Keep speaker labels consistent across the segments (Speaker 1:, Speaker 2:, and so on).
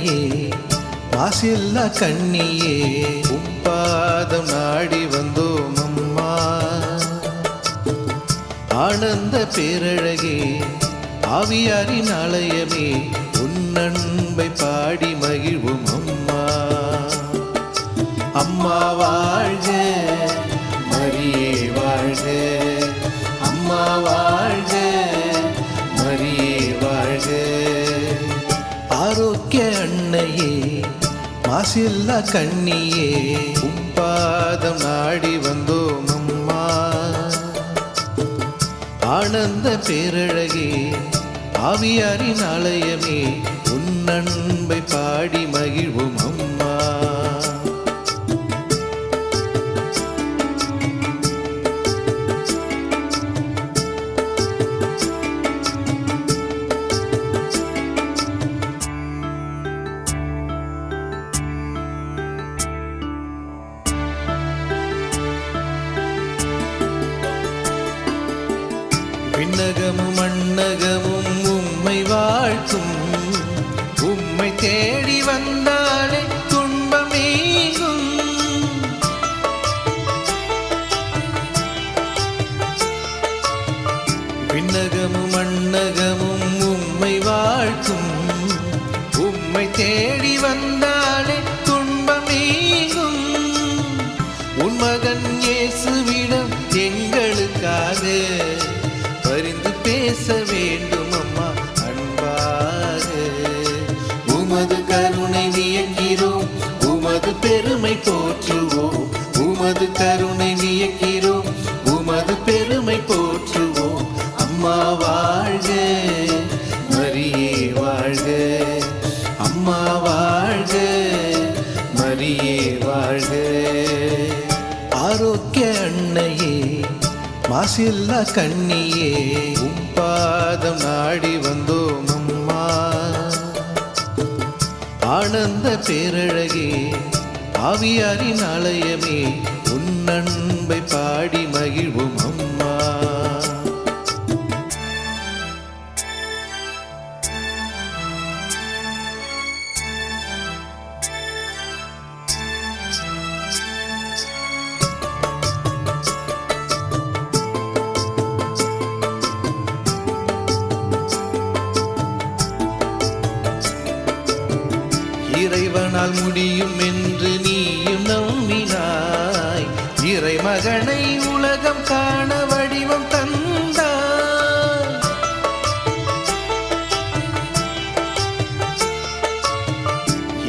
Speaker 1: அன்னையே மாசில்லா கண்ணியே உப்பாதம் நாடி வந்தோம் அம்மா. ஆனந்த பேரழகே ஆவியாரின் ஆலயமே உன் அன்பை பாடி மகிழ்வோம் அம்மா. அம்மா வாழ்க மரியே வாழ்க, அம்மா வாழ்க மரியே வாழ்க. ஆரோக்கிய அன்னையே மாசில்லா கண்ணியே உப்பாதம் நாடி வந்தோம் அம்மா. ஆனந்த பேரழகே ஆவியாரின் ஆலயமே உன் அன்பை பாடி மகிழ்வோம் அம்மா. விண்ணகமும் மண்ணகமும் உம்மை வாழ்த்தும், உம்மை தேடி வந்தாலே துன்பமேகும். விண்ணகமும் மண்ணகமும் உம்மை வாழ்த்தும், உம்மை தேடி வந்தாலே துன்பமேகும். உன் மகன் இயேசுவிடம் எங்களுக்காக பரிந்து பேச வேண்டும் அம்மா அன்பாக. உமது கருணை வியக்கிறோம், உமது பெருமை போற்றுவோம். உமது கருணை வியக்கிறோம், உமது பெருமை போற்றுவோம். அம்மா வாழ்க மரியே வாழ்க, அம்மா வாழ்க மரியே வாழ்க. ஆரோக்கிய அன்னையே மாசில்லா கண்ணியே உப்பாதம் நாடி வந்தோம் அம்மா. ஆனந்த பேரழகே ஆவியாரின் ஆலயமே உன் அன்பை பாடி மகிழ்வோம் அம்மா. இறைவனால் முடியும் என்று நீயும் நம்பினாய், இறைமகனை உலகம் காண வடிவம் தந்தாய்.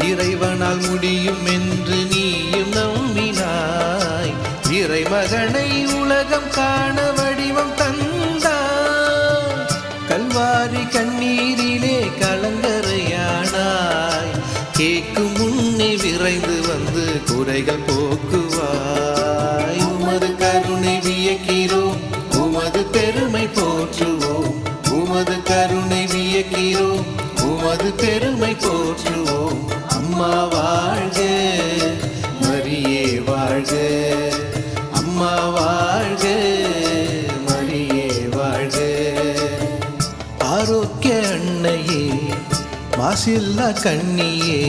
Speaker 1: இறைவனால் முடியும் என்று நீயும் நம்பினாய், இறைமகனை உலகம் காண வடிவம் தந்தாய். கல்வாரி கண்ணீரிலே கலங்கரையானாய், கேட்கும் முன்னே விரைந்து வந்து குறைகள் போக்குவாய். உமது கருணை வியக்கிறோம், உமது பெருமை போற்றுவோம். உமது கருணை வியக்கிறோம், உமது பெருமை போற்றுவோம். அம்மா வாழ்க மரியே வாழ்க, அம்மா வாழ்க மரியே வாழ்க. ஆரோக்கிய அன்னையே மாசில்லா கண்ணியே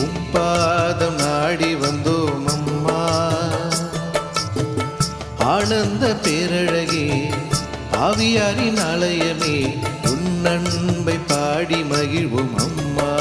Speaker 1: உப்பாதம் நாடி வந்தோம் அம்மா. ஆனந்த பேரழகே ஆவியாரின் ஆலயமே உன் அன்பை பாடி மகிழ்வோம் அம்மா.